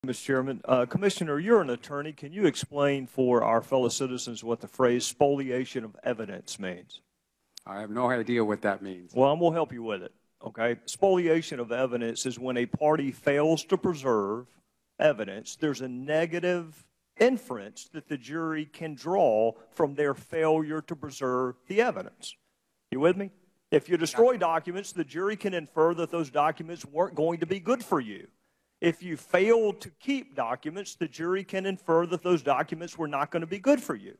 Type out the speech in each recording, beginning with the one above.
Mr. Chairman. Commissioner, you're an attorney. Can you explain for our fellow citizens what the phrase spoliation of evidence means? I have no idea what that means. Well, I'm going to help you with it, okay? Spoliation of evidence is when a party fails to preserve evidence. There's a negative inference that the jury can draw from their failure to preserve the evidence. You with me? If you destroy documents, the jury can infer that those documents weren't going to be good for you. If you fail to keep documents, the jury can infer that those documents were not going to be good for you.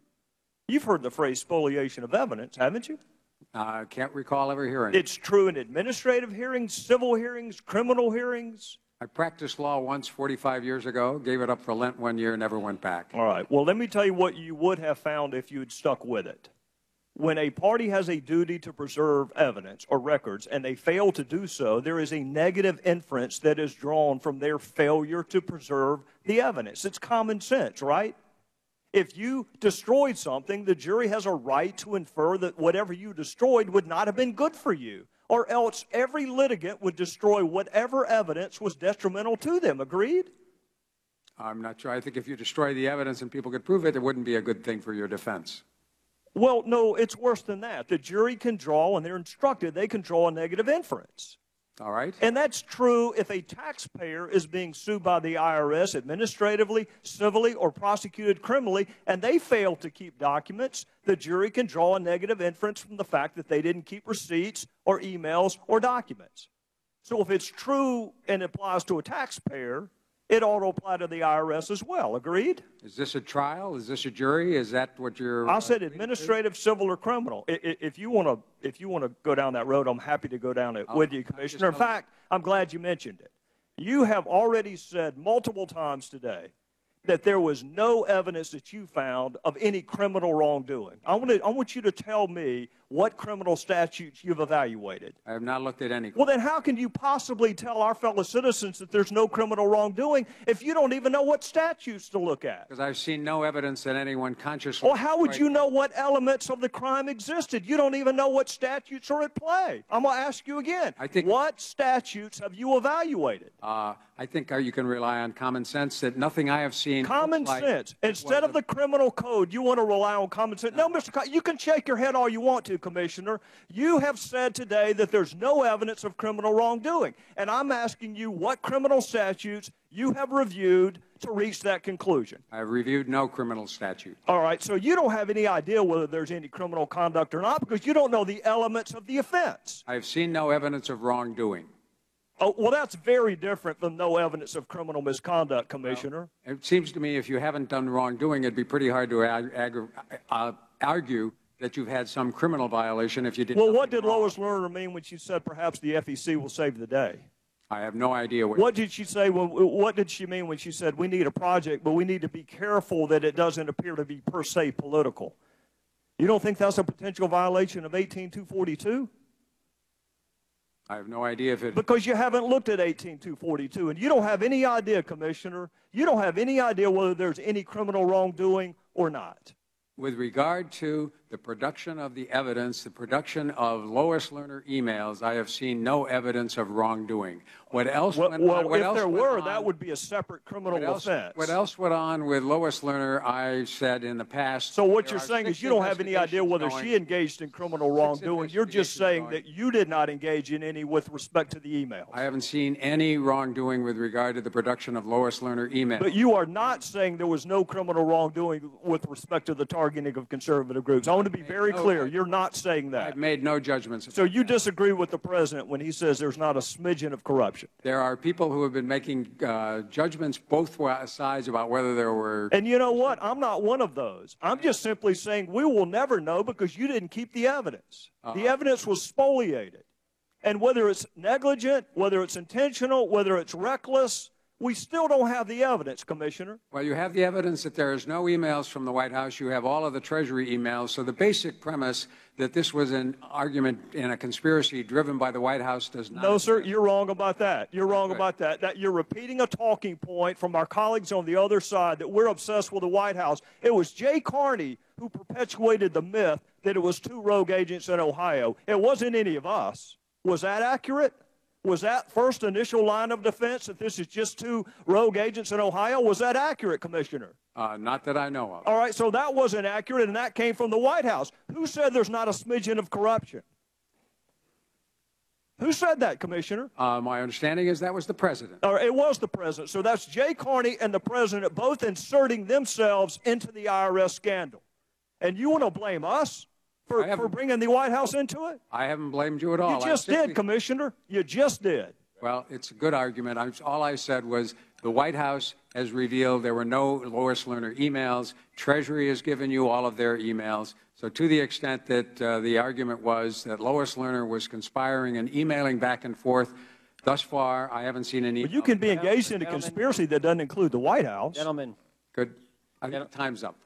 You've heard the phrase spoliation of evidence, haven't you? I can't recall ever hearing it. It's true in administrative hearings, civil hearings, criminal hearings. I practiced law once 45 years ago, gave it up for Lent one year, never went back. All right. Well, let me tell you what you would have found if you had stuck with it. When a party has a duty to preserve evidence or records and they fail to do so, there is a negative inference that is drawn from their failure to preserve the evidence. It's common sense, right? If you destroyed something, the jury has a right to infer that whatever you destroyed would not have been good for you, or else every litigant would destroy whatever evidence was detrimental to them. Agreed? I'm not sure. I think if you destroy the evidence and people could prove it, it wouldn't be a good thing for your defense. Well, no, it's worse than that. The jury can draw, and they're instructed, they can draw a negative inference. All right. And that's true if a taxpayer is being sued by the IRS administratively, civilly, or prosecuted criminally, and they fail to keep documents, the jury can draw a negative inference from the fact that they didn't keep receipts or emails or documents. So if it's true and applies to a taxpayer, it ought to apply to the IRS as well. Agreed? Is this a trial? Is this a jury? Is that what you're... I said administrative, civil, or criminal. If you want to go down that road, I'm happy to go down it with you, Commissioner. In fact, I'm glad you mentioned it. You have already said multiple times today that there was no evidence that you found of any criminal wrongdoing. I want you to tell me what criminal statutes you've evaluated. I have not looked at any. Well, then how can you possibly tell our fellow citizens that there's no criminal wrongdoing if you don't even know what statutes to look at? Because I've seen no evidence that anyone consciously... Well, how would you know what elements of the crime existed? You don't even know what statutes are at play. I'm going to ask you again. What statutes have you evaluated? I think you can rely on common sense that nothing I have seen... Common sense. Instead of the criminal code, you want to rely on common sense. No, Mr. You can shake your head all you want to, Commissioner. You have said today that there's no evidence of criminal wrongdoing. And I'm asking you what criminal statutes you have reviewed to reach that conclusion. I've reviewed no criminal statute. All right, so you don't have any idea whether there's any criminal conduct or not because you don't know the elements of the offense. I've seen no evidence of wrongdoing. Oh, well, that's very different from no evidence of criminal misconduct, Commissioner. Well, it seems to me if you haven't done wrongdoing, it'd be pretty hard to argue that you've had some criminal violation if you did. Well, what did Lois Lerner mean when she said perhaps the FEC will save the day? I have no idea. What did she say? What did she mean when she said we need a project, but we need to be careful that it doesn't appear to be per se political? You don't think that's a potential violation of 18242? I have no idea if it... Because you haven't looked at 18242, and you don't have any idea, Commissioner. You don't have any idea whether there's any criminal wrongdoing or not. With regard to the production of the evidence, the production of Lois Lerner emails, I have seen no evidence of wrongdoing. What else went on? Well, if there were, that would be a separate criminal offense. What else went on with Lois Lerner, I said in the past... So what you're saying is you don't have any idea whether she engaged in criminal wrongdoing. You're just saying that you did not engage in any with respect to the emails. I haven't seen any wrongdoing with regard to the production of Lois Lerner emails. But you are not saying there was no criminal wrongdoing with respect to the targeting of conservative groups. I want to be very clear. You're not saying that. I've made no judgments. So you disagree with the president when he says there's not a smidgen of corruption? There are people who have been making judgments both sides about whether there were... And you know what? I'm not one of those. I'm just simply saying we will never know because you didn't keep the evidence. The evidence was spoliated. And whether it's negligent, whether it's intentional, whether it's reckless, we still don't have the evidence, Commissioner. Well, you have the evidence that there is no emails from the White House. You have all of the Treasury emails. So the basic premise that this was an argument in a conspiracy driven by the White House does not... No, sir, you're wrong about that. You're wrong about that. That you're repeating a talking point from our colleagues on the other side that we're obsessed with the White House. It was Jay Carney who perpetuated the myth that it was two rogue agents in Ohio. It wasn't any of us. Was that accurate? Was that first initial line of defense that this is just two rogue agents in Ohio? Was that accurate, Commissioner? Not that I know of. All right, so that wasn't accurate, and that came from the White House. Who said there's not a smidgen of corruption? Who said that, Commissioner? My understanding is that was the president. Or it was the president. So that's Jay Carney and the president both inserting themselves into the IRS scandal. And you want to blame us for bringing the White House into it? I haven't blamed you at all. You just did, Commissioner. You just did. Well, it's a good argument. All I said was the White House has revealed there were no Lois Lerner emails. Treasury has given you all of their emails. So to the extent that the argument was that Lois Lerner was conspiring and emailing back and forth, thus far, I haven't seen any. But you can be engaged in a conspiracy that doesn't include the White House. Gentlemen. Good. I think time's up.